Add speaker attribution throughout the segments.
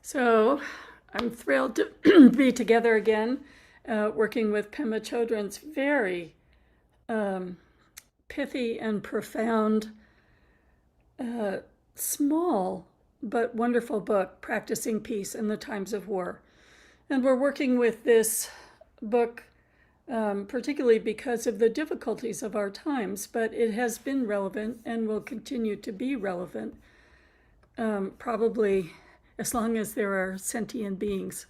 Speaker 1: So I'm thrilled to be together again, working with Pema Chödron's very pithy and profound, small but wonderful book, Practicing Peace in the Times of War. And we're working with this book particularly because of the difficulties of our times, but it has been relevant and will continue to be relevant, probably as long as there are sentient beings.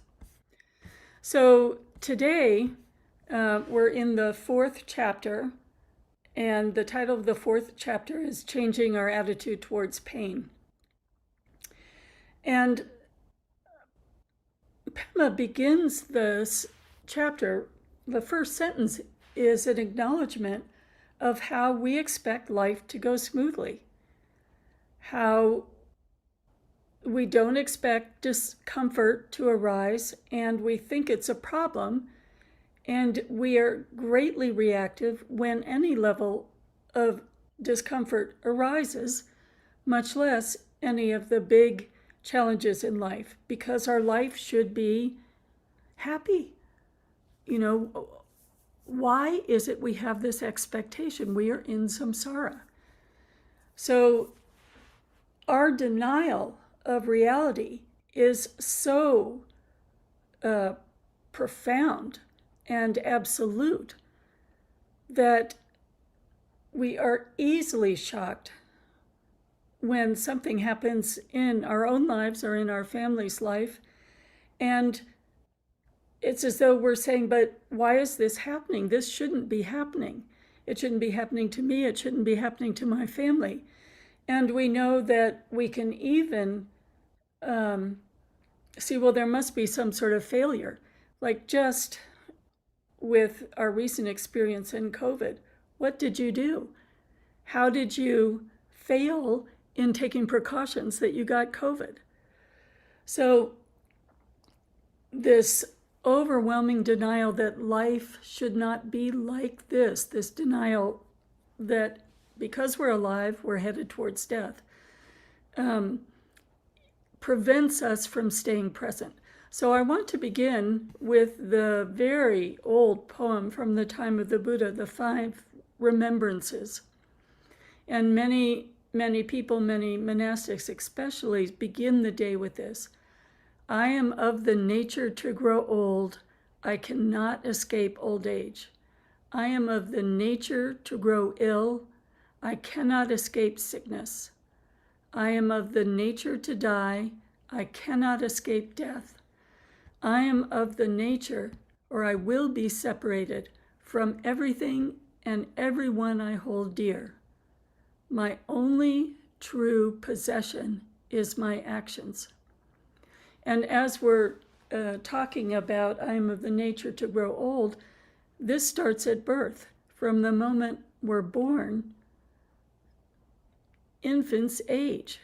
Speaker 1: So today, we're in the 4th chapter, and the title of the 4th chapter is Changing Our Attitude Towards Pain. And Pema begins this chapter, the first sentence is an acknowledgement of how we expect life to go smoothly, how we don't expect discomfort to arise, and we think it's a problem, and we are greatly reactive when any level of discomfort arises, much less any of the big challenges in life, because our life should be happy. You know, why is it we have this expectation? We are in samsara. So our denial of reality is so profound and absolute that we are easily shocked when something happens in our own lives or in our family's life, and it's as though we're saying, but why is this happening? This shouldn't be happening. It shouldn't be happening to me. It shouldn't be happening to my family. And we know that we can even see, well, there must be some sort of failure. Like just with our recent experience in COVID, what did you do? How did you fail in taking precautions that you got COVID? So this overwhelming denial that life should not be like this denial that because we're alive, we're headed towards death, prevents us from staying present. So I want to begin with the very old poem from the time of the Buddha, the 5 remembrances. And many people, many monastics especially, begin the day with this. I am of the nature to grow old. I cannot escape old age. I am of the nature to grow ill. I cannot escape sickness. I am of the nature to die. I cannot escape death. I am of the nature, or I will be separated from everything and everyone I hold dear. My only true possession is my actions. And as we're talking about I am of the nature to grow old, this starts at birth. From the moment we're born, infants age.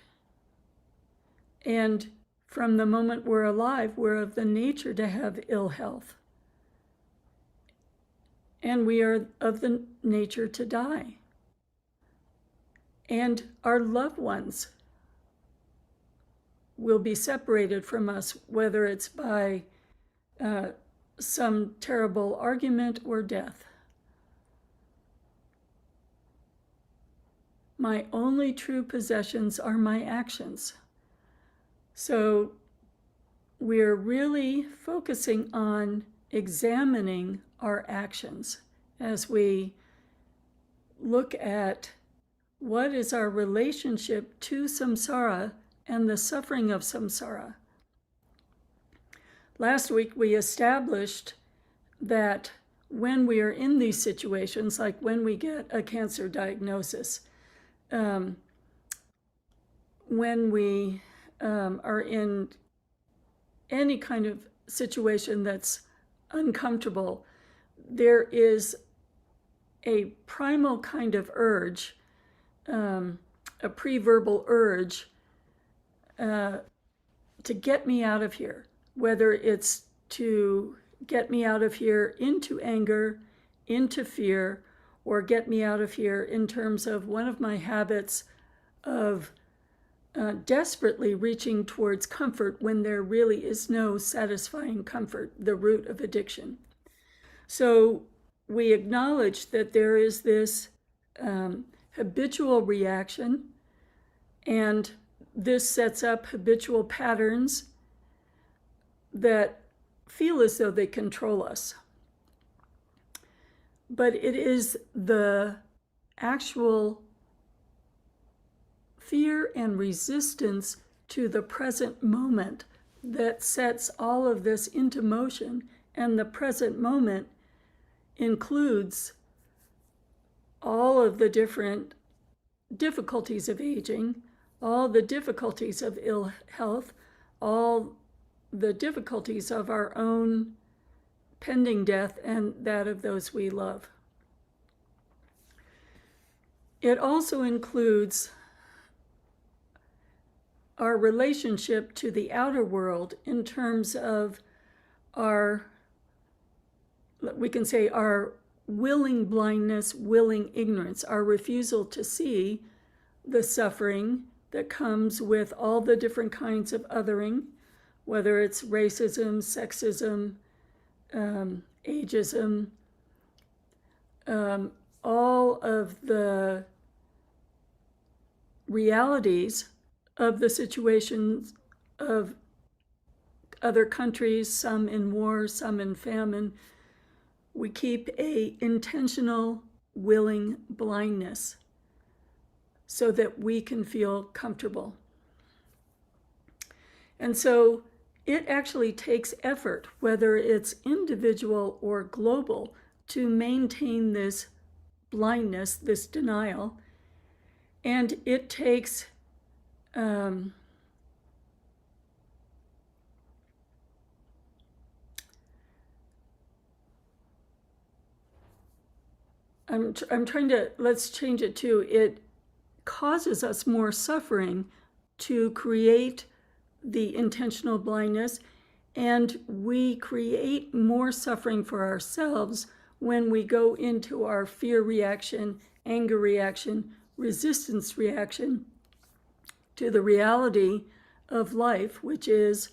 Speaker 1: And from the moment we're alive, we're of the nature to have ill health. And we are of the nature to die. And our loved ones will be separated from us, whether it's by some terrible argument or death. My only true possessions are my actions. So we're really focusing on examining our actions as we look at what is our relationship to samsara and the suffering of samsara. Last week we established that when we are in these situations, like when we get a cancer diagnosis, when we are in any kind of situation that's uncomfortable, there is a primal kind of urge, a pre-verbal urge to get me out of here, whether it's to get me out of here into anger, into fear, or get me out of here in terms of one of my habits of desperately reaching towards comfort when there really is no satisfying comfort, the root of addiction. So we acknowledge that there is this habitual reaction, and this sets up habitual patterns that feel as though they control us. But it is the actual fear and resistance to the present moment that sets all of this into motion, and the present moment includes all of the different difficulties of aging, all the difficulties of ill health, all the difficulties of our own pending death and that of those we love. It also includes our relationship to the outer world in terms of our, we can say, our willing blindness, willing ignorance, our refusal to see the suffering that comes with all the different kinds of othering, whether it's racism, sexism, ageism, all of the realities of the situations of other countries, some in war, some in famine. We keep a intentional, willing blindness so that we can feel comfortable. And so it actually takes effort, whether it's individual or global, to maintain this blindness, this denial. And it takes I'm trying to, let's change it to, it causes us more suffering to create the intentional blindness, and we create more suffering for ourselves when we go into our fear reaction, anger reaction, resistance reaction to the reality of life, which is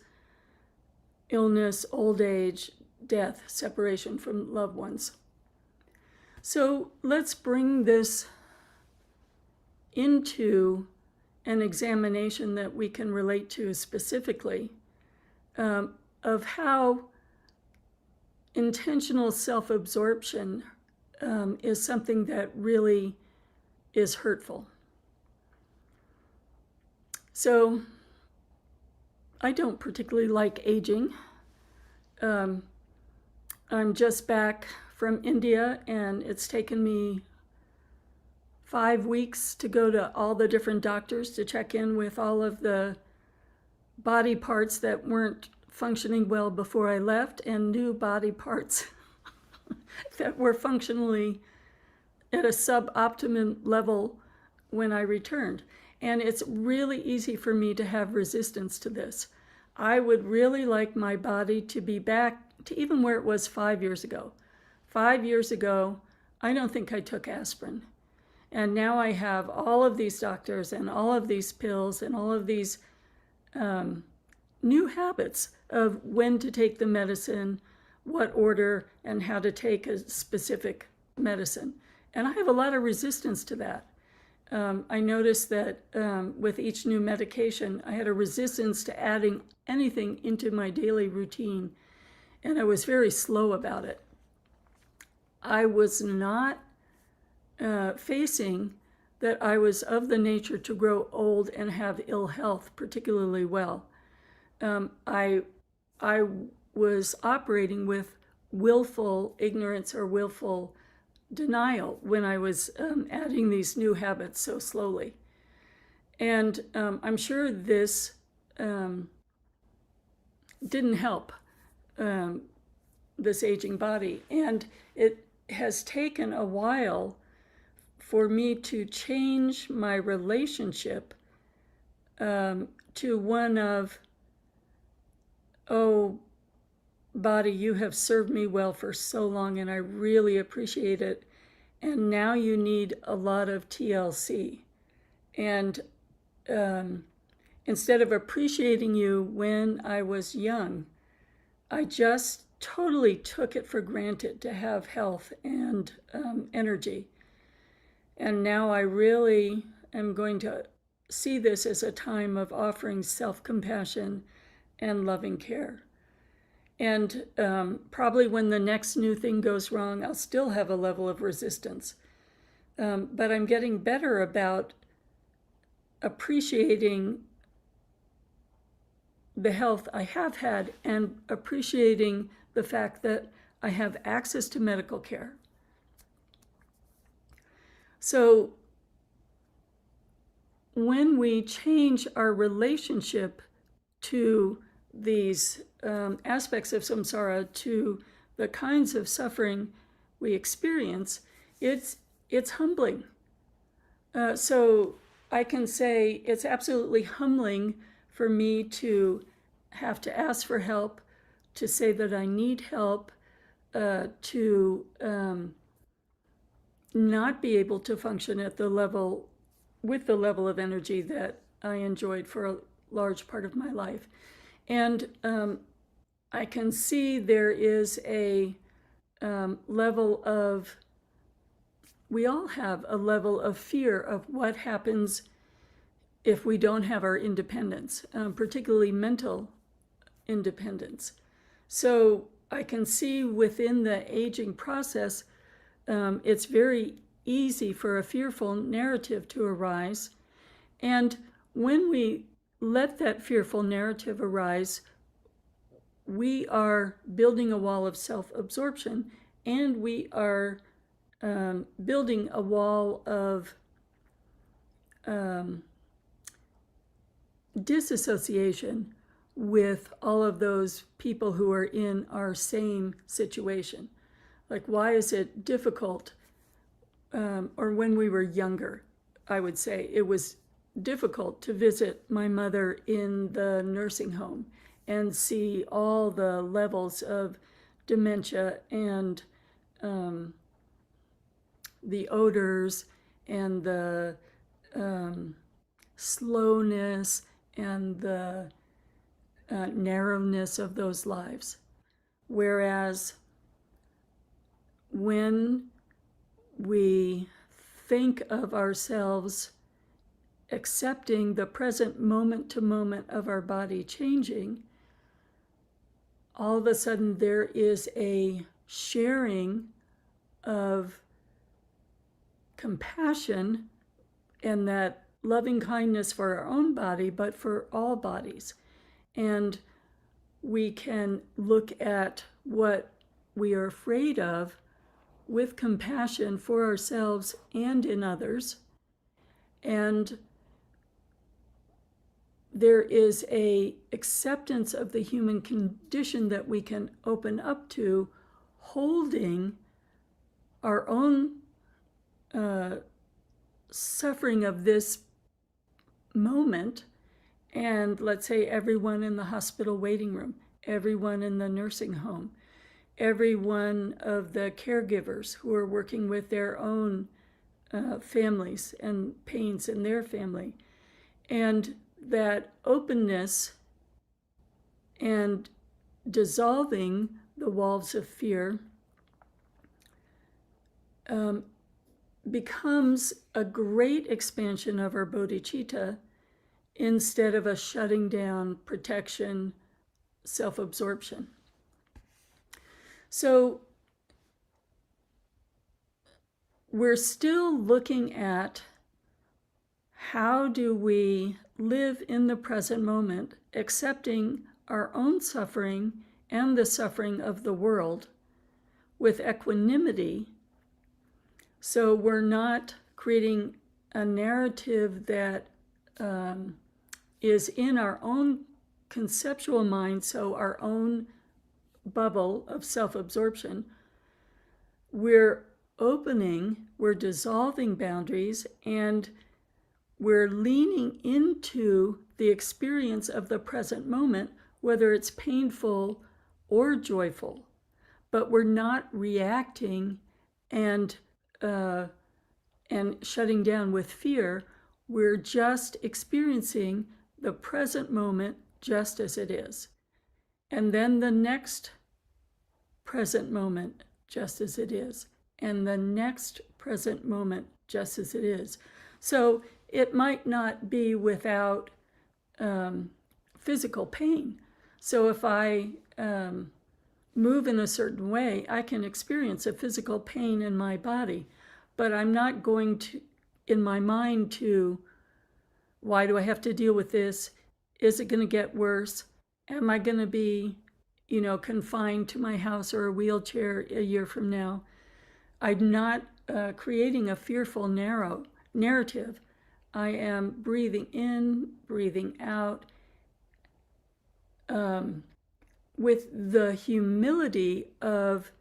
Speaker 1: illness, old age, death, separation from loved ones. So let's bring this into an examination that we can relate to specifically of how intentional self-absorption is something that really is hurtful. So I don't particularly like aging. I'm just back from India, and it's taken me 5 weeks to go to all the different doctors to check in with all of the body parts that weren't functioning well before I left, and new body parts that were functionally at a suboptimum level when I returned. And it's really easy for me to have resistance to this. I would really like my body to be back to even where it was 5 years ago. 5 years ago, I don't think I took aspirin. And now I have all of these doctors and all of these pills and all of these new habits of when to take the medicine, what order, and how to take a specific medicine. And I have a lot of resistance to that. I noticed that with each new medication, I had a resistance to adding anything into my daily routine, and I was very slow about it. I was not facing that I was of the nature to grow old and have ill health particularly well. I was operating with willful ignorance or willful denial when I was adding these new habits so slowly. And I'm sure this didn't help this aging body. And it has taken a while for me to change my relationship to one of, oh, body, you have served me well for so long, and I really appreciate it. And now you need a lot of TLC. And Instead of appreciating you when I was young, I just totally took it for granted to have health and energy. And now I really am going to see this as a time of offering self-compassion and loving care. And probably when the next new thing goes wrong, I'll still have a level of resistance. But I'm getting better about appreciating the health I have had and appreciating the fact that I have access to medical care. So when we change our relationship to these aspects of samsara, to the kinds of suffering we experience, it's humbling. So I can say it's absolutely humbling for me to have to ask for help, to say that I need help, to not be able to function at the level, with the level of energy that I enjoyed for a large part of my life. And I can see there is a level of, we all have a level of fear of what happens if we don't have our independence, particularly mental independence. So I can see within the aging process, it's very easy for a fearful narrative to arise. And when we let that fearful narrative arise, we are building a wall of self-absorption, and we are building a wall of disassociation with all of those people who are in our same situation. Like, why is it difficult? Or when we were younger, I would say it was difficult to visit my mother in the nursing home and see all the levels of dementia and the odors and the slowness and the narrowness of those lives. Whereas when we think of ourselves accepting the present moment to moment of our body changing, all of a sudden there is a sharing of compassion and that loving kindness for our own body, but for all bodies. And we can look at what we are afraid of with compassion for ourselves and in others. And there is a acceptance of the human condition that we can open up to, holding our own suffering of this moment. And let's say everyone in the hospital waiting room, everyone in the nursing home, every one of the caregivers who are working with their own families and pains in their family. And that openness and dissolving the walls of fear becomes a great expansion of our bodhicitta instead of a shutting down, protection, self-absorption. So we're still looking at how do we live in the present moment, accepting our own suffering and the suffering of the world with equanimity. So we're not creating a narrative that is in our own conceptual mind, so our own bubble of self-absorption. We're opening, we're dissolving boundaries, and we're leaning into the experience of the present moment, whether it's painful or joyful. But we're not reacting and shutting down with fear. We're just experiencing the present moment just as it is, and then the next present moment just as it is, and the next present moment just as it is. So it might not be without physical pain. So if I move in a certain way, I can experience a physical pain in my body, but I'm not going to, in my mind, to, why do I have to deal with this? Is it going to get worse? Am I going to be, confined to my house or a wheelchair a year from now? I'm not creating a fearful narrative. I am breathing in, breathing out, with the humility of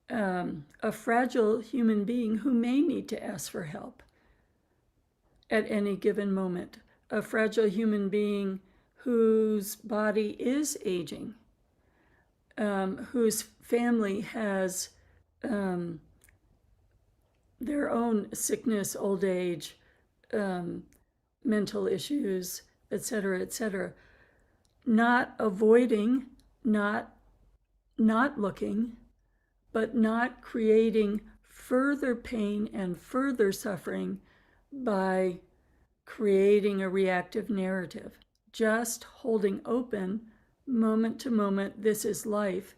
Speaker 1: a fragile human being who may need to ask for help at any given moment. A fragile human being whose body is aging, whose family has their own sickness, old age, mental issues, etc., etc. Not avoiding, not looking, but not creating further pain and further suffering by creating a reactive narrative. Just holding open, moment to moment, this is life.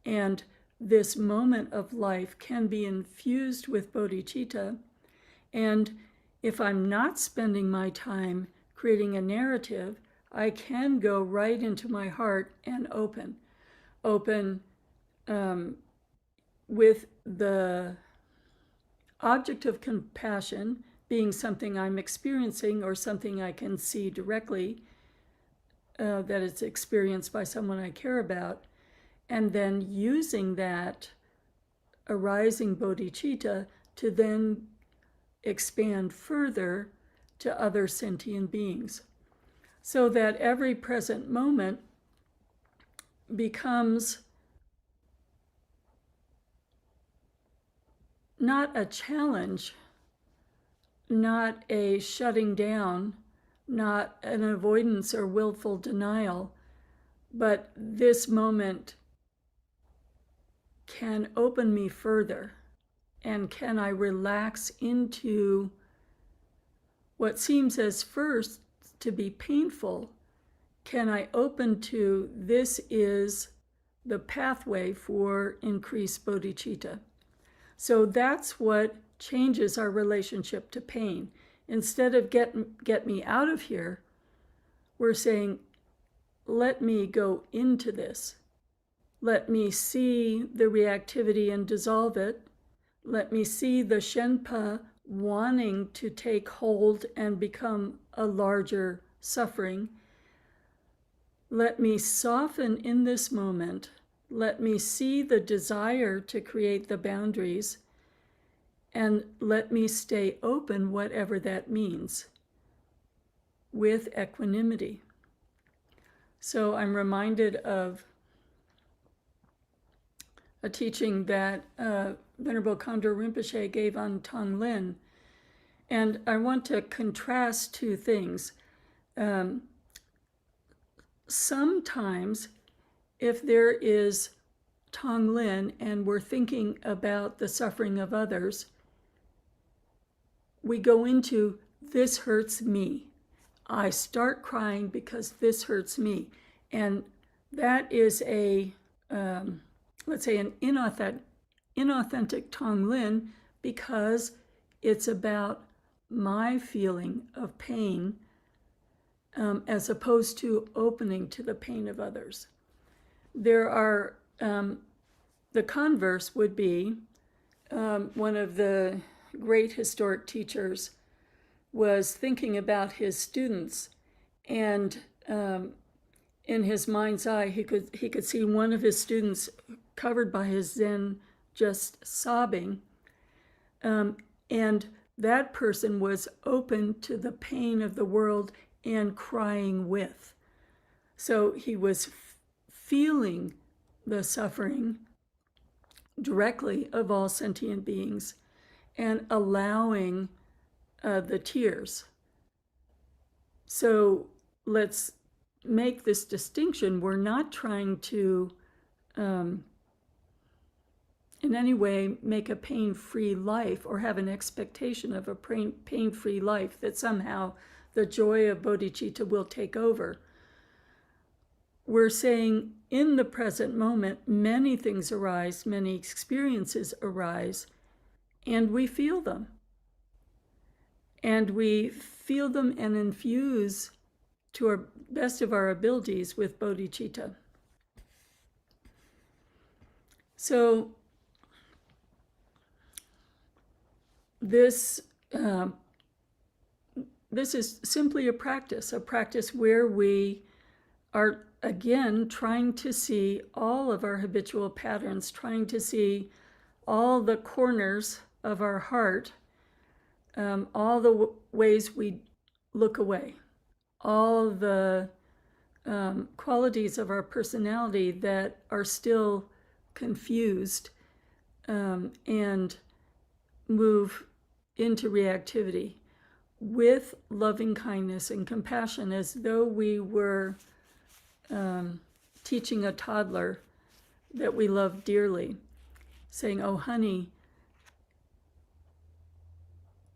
Speaker 1: And this moment of life can be infused with bodhicitta. And if I'm not spending my time creating a narrative, I can go right into my heart and open with the object of compassion being something I'm experiencing or something I can see directly, that it's experienced by someone I care about, and then using that arising bodhicitta to then expand further to other sentient beings, so that every present moment becomes not a challenge, not a shutting down, not an avoidance or willful denial, but this moment can open me further, and can I relax into what seems as first to be painful? Can I open to, this is the pathway for increased bodhicitta? So that's what changes our relationship to pain. Instead of get me out of here, we're saying, let me go into this. Let me see the reactivity and dissolve it. Let me see the Shenpa wanting to take hold and become a larger suffering. Let me soften in this moment. Let me see the desire to create the boundaries, and let me stay open, whatever that means, with equanimity. So I'm reminded of a teaching that Venerable Khandro Rinpoche gave on Tonglen, and I want to contrast two things. Sometimes, if there is Tonglen and we're thinking about the suffering of others, we go into, this hurts me. I start crying because this hurts me. And that is a, let's say, an inauthentic Tonglen, because it's about my feeling of pain, as opposed to opening to the pain of others. There are, the converse would be, one of the great historic teachers was thinking about his students, and in his mind's eye, he could see one of his students covered by his Zen, just sobbing, and that person was open to the pain of the world and crying with. So he was feeling the suffering directly of all sentient beings and allowing the tears. So let's make this distinction. We're not trying to in any way make a pain-free life or have an expectation of a pain-free life, that somehow the joy of bodhicitta will take over. We're saying in the present moment, many things arise, many experiences arise, and we feel them. And we feel them and infuse to our best of our abilities with bodhicitta. So this is simply a practice where we are, again, trying to see all of our habitual patterns, trying to see all the corners of our heart, all the ways we look away, all the qualities of our personality that are still confused and move into reactivity, with loving kindness and compassion, as though we were teaching a toddler that we love dearly, saying, "Oh, honey,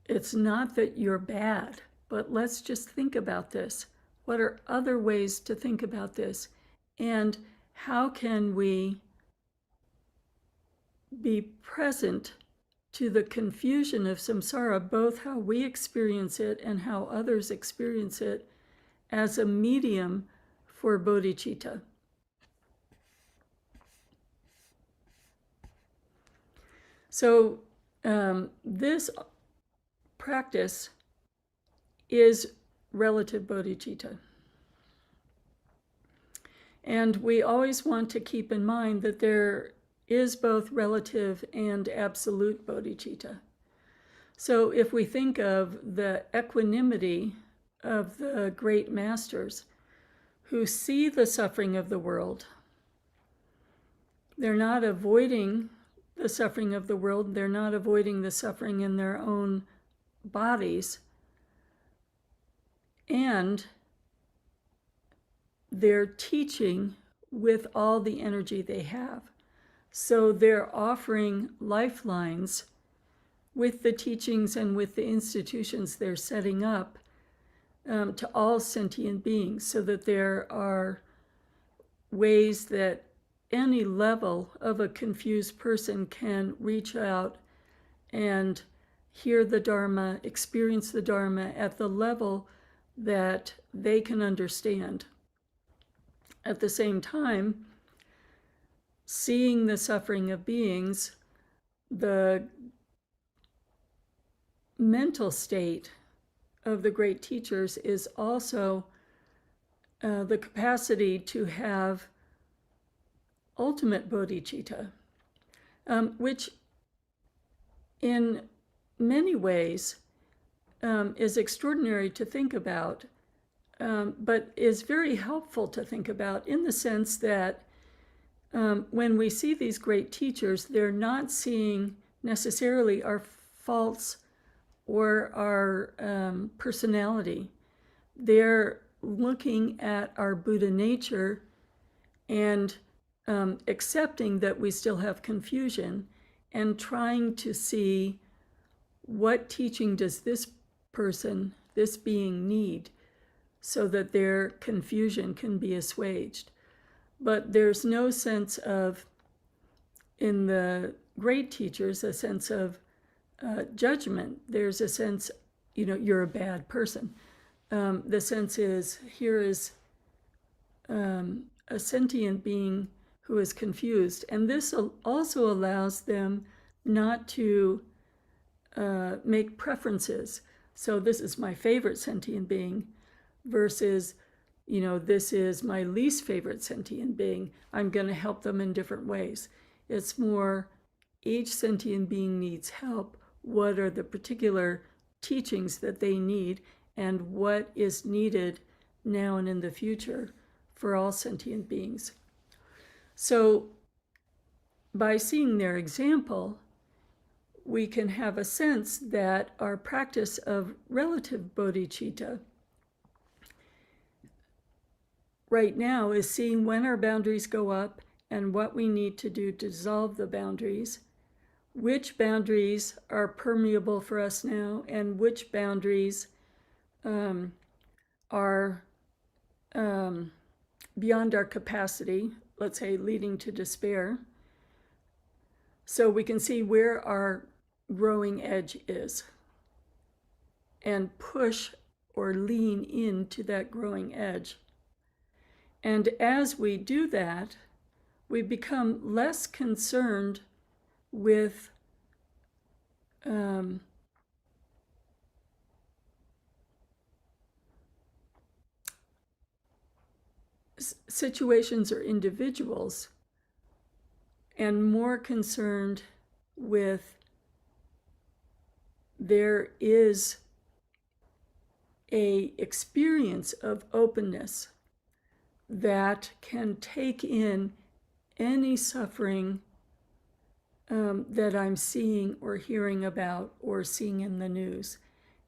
Speaker 1: it's not that you're bad, but let's just think about this. What are other ways to think about this? And how can we be present to the confusion of samsara, both how we experience it and how others experience it, as a medium for bodhicitta?" So this practice is relative bodhicitta. And we always want to keep in mind that there is both relative and absolute bodhicitta. So if we think of the equanimity of the great masters who see the suffering of the world, they're not avoiding the suffering of the world, they're not avoiding the suffering in their own bodies, and they're teaching with all the energy they have. So they're offering lifelines with the teachings and with the institutions they're setting up to all sentient beings, so that there are ways that any level of a confused person can reach out and hear the Dharma, experience the Dharma at the level that they can understand. At the same time, seeing the suffering of beings, the mental state of the great teachers is also the capacity to have ultimate bodhicitta, which in many ways is extraordinary to think about, but is very helpful to think about, in the sense that when we see these great teachers, they're not seeing necessarily our faults or our personality. They're looking at our Buddha nature and accepting that we still have confusion, and trying to see what teaching does this person, this being, need, so that their confusion can be assuaged. But there's no sense of, in the great teachers, a sense of judgment. There's a sense, you're a bad person. The sense is, here is a sentient being who is confused. And this also allows them not to make preferences. So this is my favorite sentient being versus, this is my least favorite sentient being. I'm going to help them in different ways. It's more, each sentient being needs help. What are the particular teachings that they need, and what is needed now and in the future for all sentient beings? So by seeing their example, we can have a sense that our practice of relative bodhicitta right now is seeing when our boundaries go up and what we need to do to dissolve the boundaries, which boundaries are permeable for us now, and which boundaries are beyond our capacity, let's say leading to despair, so we can see where our growing edge is and push or lean into that growing edge. And as we do that, we become less concerned with situations or individuals, and more concerned with there is a experience of openness that can take in any suffering that I'm seeing or hearing about or seeing in the news.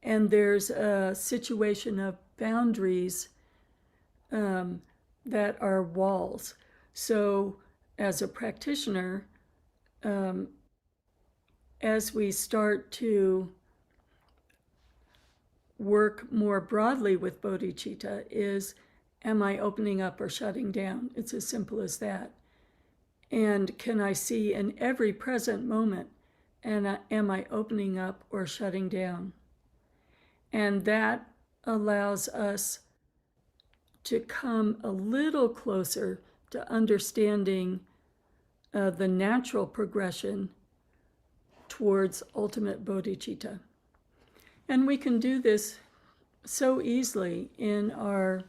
Speaker 1: And there's a situation of boundaries that are walls. So as a practitioner, as we start to work more broadly with bodhicitta, is, am I opening up or shutting down? It's as simple as that. And can I see in every present moment, and am I opening up or shutting down? And that allows us to come a little closer to understanding the natural progression towards ultimate bodhicitta. And we can do this so easily in all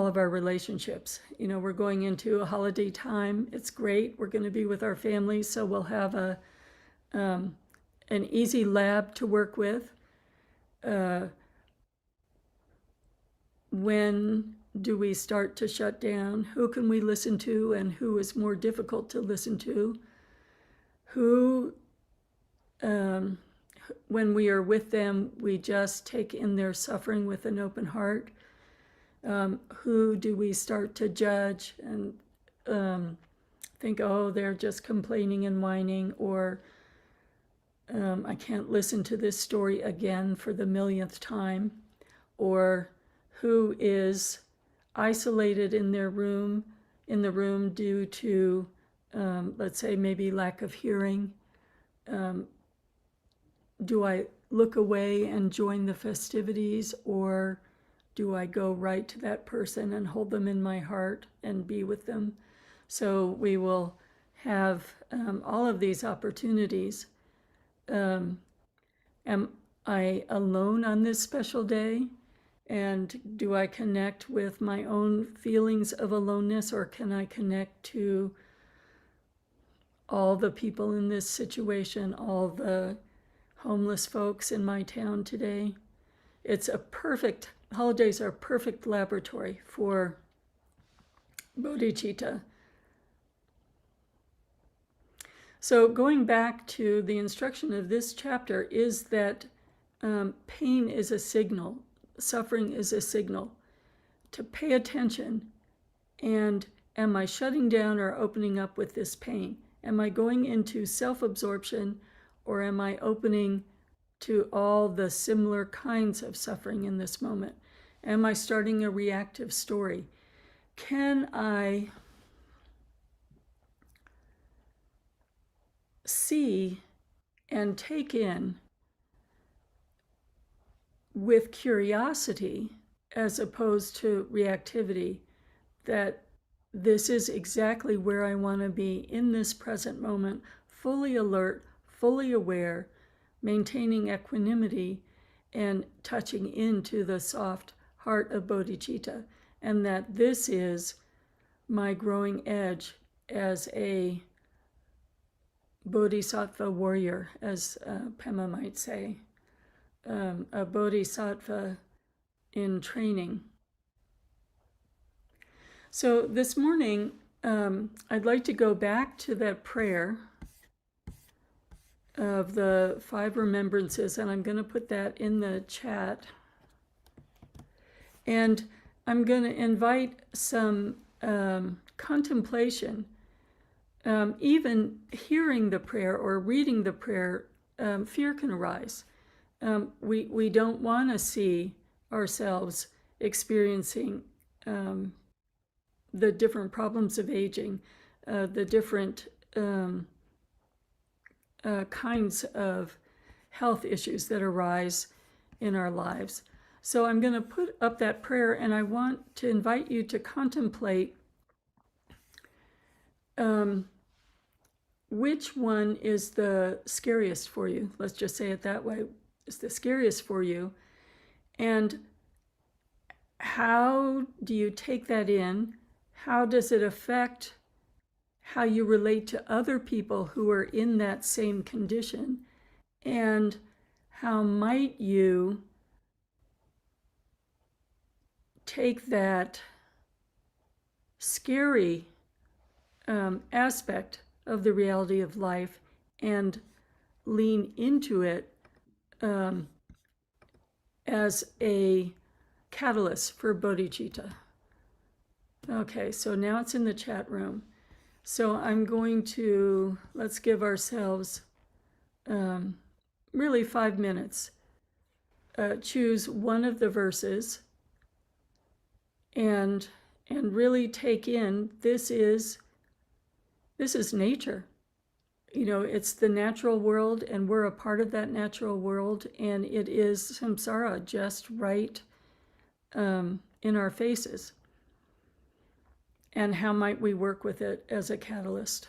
Speaker 1: of our relationships. You know, we're going into a holiday time. It's great. We're going to be with our families, so we'll have an easy lab to work with. When do we start to shut down? Who can we listen to, and who is more difficult to listen to? Who, when we are with them, we just take in their suffering with an open heart. Who do we start to judge and think, oh, they're just complaining and whining, or I can't listen to this story again for the millionth time, or who is isolated in the room due to, let's say, maybe lack of hearing. Do I look away and join the festivities, or do I go right to that person and hold them in my heart and be with them? So we will have all of these opportunities. Am I alone on this special day? And do I connect with my own feelings of aloneness, or can I connect to all the people in this situation, all the homeless folks in my town today? Holidays are a perfect laboratory for bodhicitta. So going back to the instruction of this chapter is that pain is a signal. Suffering is a signal to pay attention. And am I shutting down or opening up with this pain? Am I going into self-absorption, or am I opening to all the similar kinds of suffering in this moment? Am I starting a reactive story? Can I see and take in with curiosity, as opposed to reactivity, that this is exactly where I want to be in this present moment, fully alert, fully aware, maintaining equanimity, and touching into the soft heart of bodhicitta, and that this is my growing edge as a bodhisattva warrior, as Pema might say, a bodhisattva in training. So this morning, I'd like to go back to that prayer of the 5 remembrances, and I'm going to put that in the chat. And I'm going to invite some contemplation. Even hearing the prayer or reading the prayer, fear can arise. We don't want to see ourselves experiencing the different problems of aging, the different kinds of health issues that arise in our lives. So I'm going to put up that prayer, and I want to invite you to contemplate which one is the scariest for you. Let's just say it that way. Is the scariest for you, and how do you take that in? How does it affect how you relate to other people who are in that same condition? And how might you take that scary aspect of the reality of life and lean into it as a catalyst for bodhicitta? Okay, so now it's in the chat room. So I'm going to, let's give ourselves really 5 minutes. Choose one of the verses and really take in, this is nature. You know, it's the natural world, and we're a part of that natural world, and it is samsara just right in our faces. And how might we work with it as a catalyst?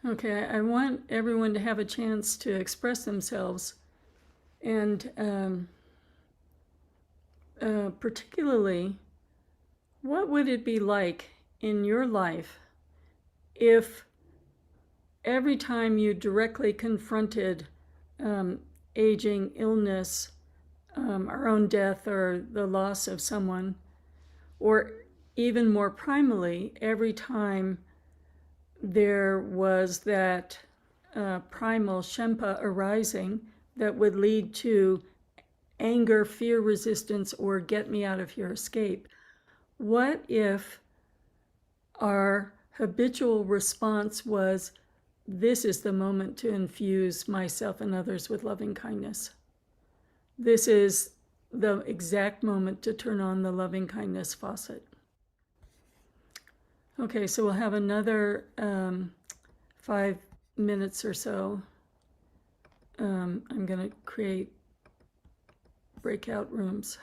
Speaker 1: Okay, I want everyone to have a chance to express themselves, and particularly, what would it be like in your life if every time you directly confronted aging, illness, our own death, or the loss of someone, or even more primally, every time there was that primal Shempa arising that would lead to anger, fear, resistance, or get me out of here, escape. What if our habitual response was, this is the moment to infuse myself and others with loving kindness. This is the exact moment to turn on the loving kindness faucet. Okay, so we'll have another 5 minutes or so. I'm going to create breakout rooms.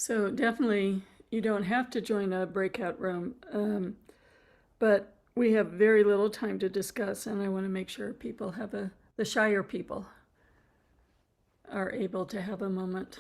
Speaker 1: So definitely, you don't have to join a breakout room, but we have very little time to discuss, and I want to make sure people have the shyer people are able to have a moment.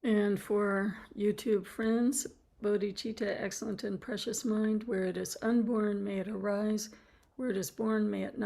Speaker 1: And for YouTube friends, bodhicitta, excellent and precious mind, where it is unborn, may it arise. Where it is born, may it not.